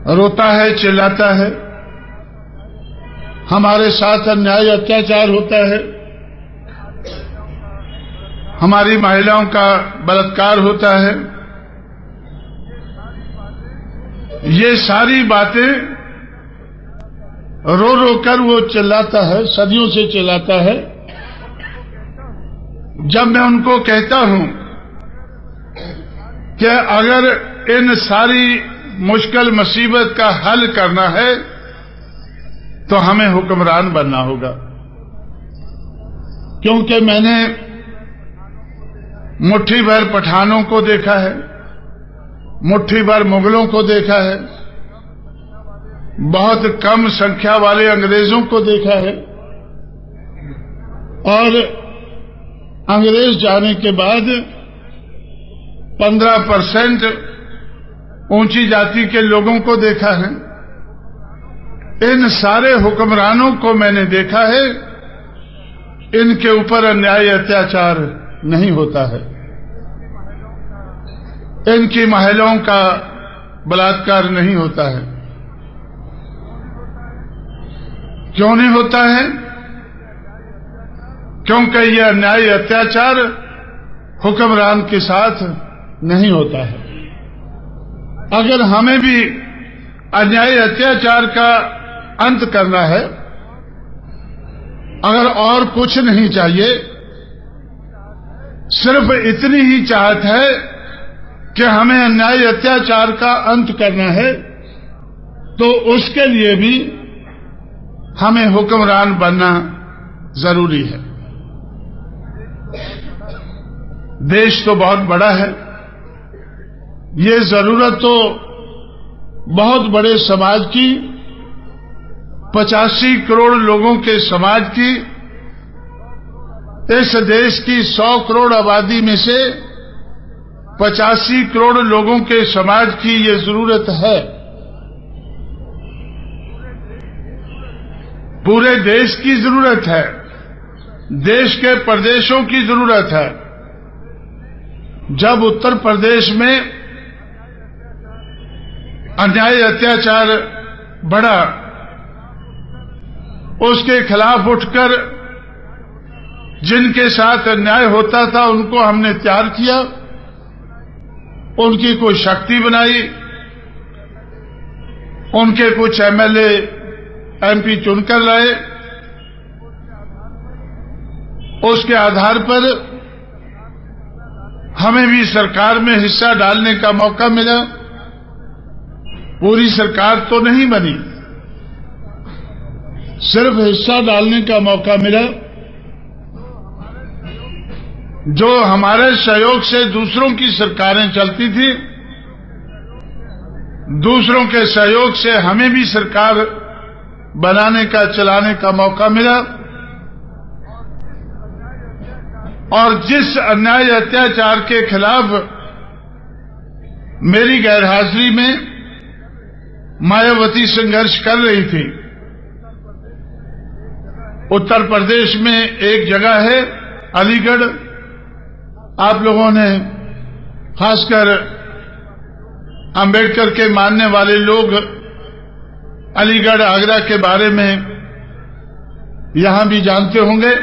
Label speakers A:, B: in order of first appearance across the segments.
A: रोता है, चिल्लाता है, हमारे साथ अन्याय अत्याचार होता है, हमारी महिलाओं का बलात्कार होता है। ये सारी बातें रो रो कर वो चिल्लाता है, सदियों से चिल्लाता है। जब मैं उनको कहता हूं कि अगर इन सारी मुश्किल मुसीबत का हल करना है तो हमें हुक्मरान बनना होगा, क्योंकि मैंने मुट्ठी भर पठानों को देखा है, मुट्ठी भर मुगलों को देखा है, बहुत कम संख्या वाले अंग्रेजों को देखा है, और अंग्रेज जाने के बाद 15% ऊंची जाति के लोगों को देखा है। इन सारे हुक्मरानों को मैंने देखा है, इनके ऊपर अन्याय अत्याचार नहीं होता है, इनकी महिलाओं का बलात्कार नहीं होता है। क्यों नहीं होता है? क्योंकि यह अन्याय अत्याचार हुक्मरान के साथ नहीं होता है। अगर हमें भी अन्याय अत्याचार का अंत करना है, अगर और कुछ नहीं चाहिए, सिर्फ इतनी ही चाहत है कि हमें अन्याय अत्याचार का अंत करना है, तो उसके लिए भी हमें हुक्मरान बनना जरूरी है। देश तो बहुत बड़ा है, ये जरूरत तो बहुत बड़े समाज की, 85 करोड़ लोगों के समाज की, इस देश की 100 करोड़ आबादी में से 85 करोड़ लोगों के समाज की ये जरूरत है। पूरे देश की जरूरत है, देश के प्रदेशों की जरूरत है। जब उत्तर प्रदेश में अन्याय अत्याचार बढ़ा, उसके खिलाफ उठकर जिनके साथ अन्याय होता था उनको हमने तैयार किया, उनकी कोई शक्ति बनाई, उनके कुछ एमएलए एमपी चुनकर लाए। उसके आधार पर हमें भी सरकार में हिस्सा डालने का मौका मिला। पूरी सरकार तो नहीं बनी, सिर्फ हिस्सा डालने का मौका मिला। जो हमारे सहयोग से दूसरों की सरकारें चलती थी, दूसरों के सहयोग से हमें भी सरकार बनाने का, चलाने का मौका मिला। और जिस अन्याय अत्याचार के खिलाफ मेरी गैरहाजिरी में मायावती संघर्ष कर रही थी, उत्तर प्रदेश में एक जगह है अलीगढ़। आप लोगों ने, खासकर अंबेडकर के मानने वाले लोग, अलीगढ़ आगरा के बारे में यहां भी जानते होंगे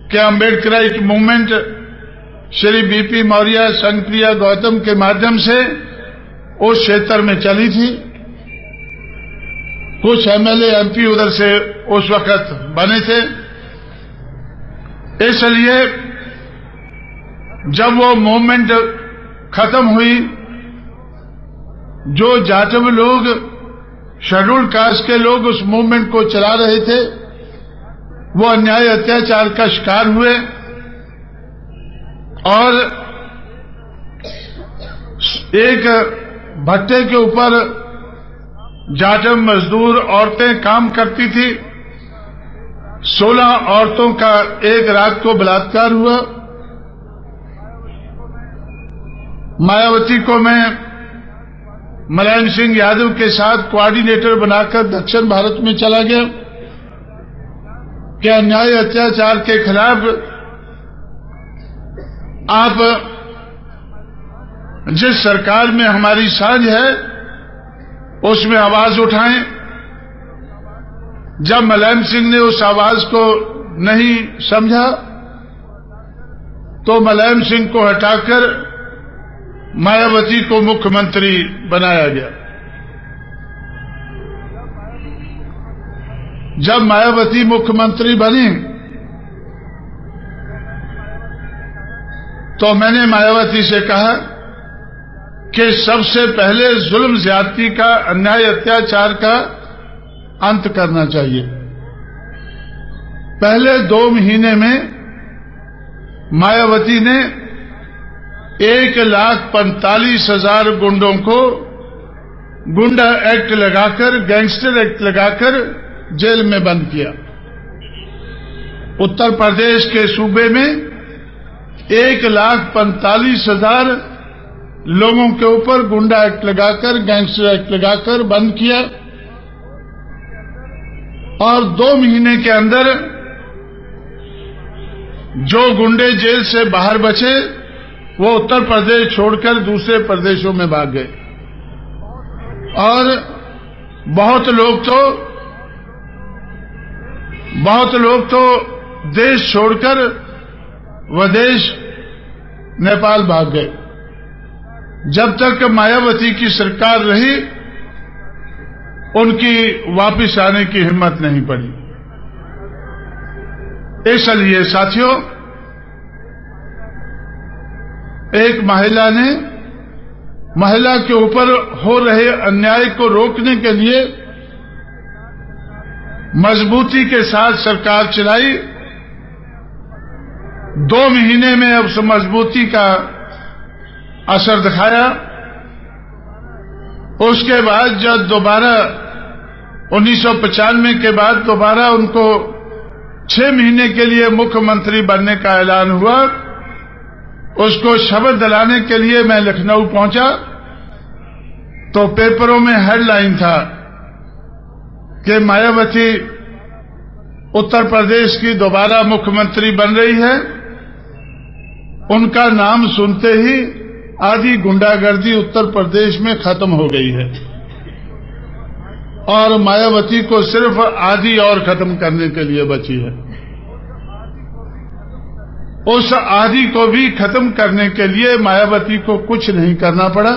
A: कि अम्बेडकराइट मूवमेंट श्री बीपी मौर्य, संगप्रिया गौतम के माध्यम से उस क्षेत्र में चली थी। कुछ एमएलए एमपी उधर से उस वक्त बने थे। इसलिए जब वो मूवमेंट खत्म हुई, जो जाटव लोग, शेड्यूल्ड कास्ट के लोग उस मूवमेंट को चला रहे थे, वो अन्याय अत्याचार का शिकार हुए और एक भट्टे के ऊपर जाटव मजदूर औरतें काम करती थी। 16 औरतों का एक रात को बलात्कार हुआ। मायावती को मैं मुलायम सिंह यादव के साथ कोऑर्डिनेटर बनाकर दक्षिण भारत में चला गया कि अन्याय अत्याचार के खिलाफ आप जिस सरकार में हमारी साझ है उसमें आवाज उठाएं। जब मुलायम सिंह ने उस आवाज को नहीं समझा तो मुलायम सिंह को हटाकर मायावती को मुख्यमंत्री बनाया गया। जब मायावती मुख्यमंत्री बनी तो मैंने मायावती से कहा कि सबसे पहले जुल्म ज्यादती का, अन्याय अत्याचार का अंत करना चाहिए। पहले 2 महीने में मायावती ने 1,45,000 गुंडों को गुंडा एक्ट लगाकर, गैंगस्टर एक्ट लगाकर जेल में बंद किया। उत्तर प्रदेश के सूबे में 1,45,000 लोगों के ऊपर गुंडा एक्ट लगाकर, गैंगस्टर एक्ट लगाकर बंद किया और 2 महीने के अंदर जो गुंडे जेल से बाहर बचे वो उत्तर प्रदेश छोड़कर दूसरे प्रदेशों में भाग गए और बहुत लोग तो देश छोड़कर विदेश नेपाल भाग गए। जब तक मायावती की सरकार रही उनकी वापस आने की हिम्मत नहीं पड़ी। इसलिए साथियों, एक महिला के ऊपर हो रहे अन्याय को रोकने के लिए मजबूती के साथ सरकार चलाई। 2 महीने में अब मजबूती का असर दिखाया। उसके बाद जब दोबारा 1995 के बाद दोबारा उनको 6 महीने के लिए मुख्यमंत्री बनने का ऐलान हुआ, उसको शपथ दिलाने के लिए मैं लखनऊ पहुंचा तो पेपरों में हेडलाइन था कि मायावती उत्तर प्रदेश की दोबारा मुख्यमंत्री बन रही है। उनका नाम सुनते ही आधी गुंडागर्दी उत्तर प्रदेश में खत्म हो गई है और मायावती को सिर्फ आधी और खत्म करने के लिए बची है। उस आधी को भी खत्म करने के लिए मायावती को कुछ नहीं करना पड़ा।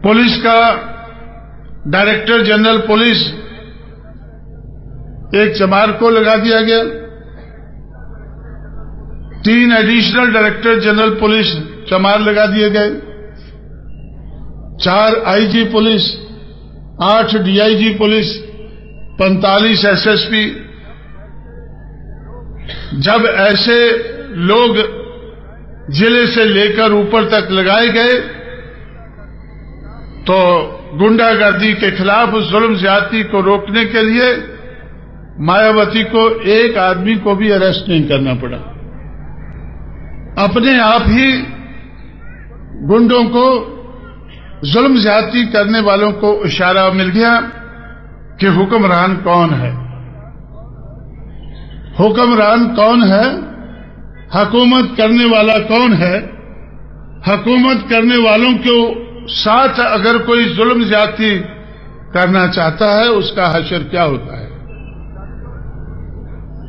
A: पुलिस का डायरेक्टर जनरल पुलिस एक चमार को लगा दिया गया। 3 एडिशनल डायरेक्टर जनरल पुलिस चमार लगा दिए गए। 4 IG police, 8 DIG police, 45 SSP. जब ऐसे लोग जिले से लेकर ऊपर तक लगाए गए तो गुंडागर्दी के खिलाफ, जुल्म ज्यादती को रोकने के लिए मायावती को एक आदमी को भी अरेस्ट नहीं करना पड़ा। अपने आप ही गुंडों को, जुल्म ज्यादती करने वालों को इशारा मिल गया कि हुक्मरान कौन है। हुक्मरान कौन है, हुकूमत करने वाला कौन है, हुकूमत करने वालों के साथ अगर कोई जुल्म ज्यादती करना चाहता है उसका हश्र क्या होता है।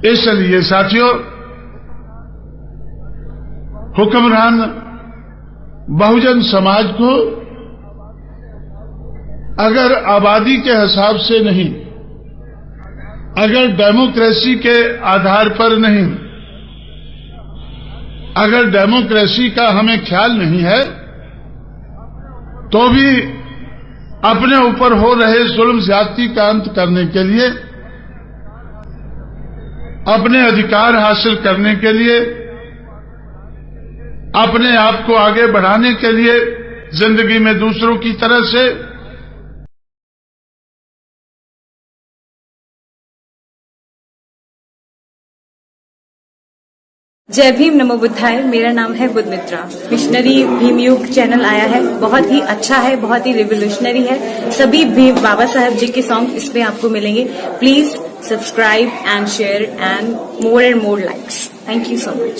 A: इसलिए साथियों, हुक्मरान बहुजन समाज को अगर आबादी के हिसाब से नहीं, अगर डेमोक्रेसी के आधार पर नहीं, अगर डेमोक्रेसी का हमें ख्याल नहीं है तो भी अपने ऊपर हो रहे जुल्म ज्यादती का अंत करने के लिए, अपने अधिकार हासिल करने के लिए, अपने आप को आगे बढ़ाने के लिए जिंदगी में दूसरों की तरह से
B: जय भीम नमो बुद्धाय। मेरा नाम है बुद्धमित्रा। मिशनरी भीमयुग चैनल आया है, बहुत ही अच्छा है, बहुत ही रिवोल्यूशनरी है। सभी भीम बाबा साहब जी के सॉन्ग इसमें आपको मिलेंगे। Please subscribe and share and more likes. Thank you so much.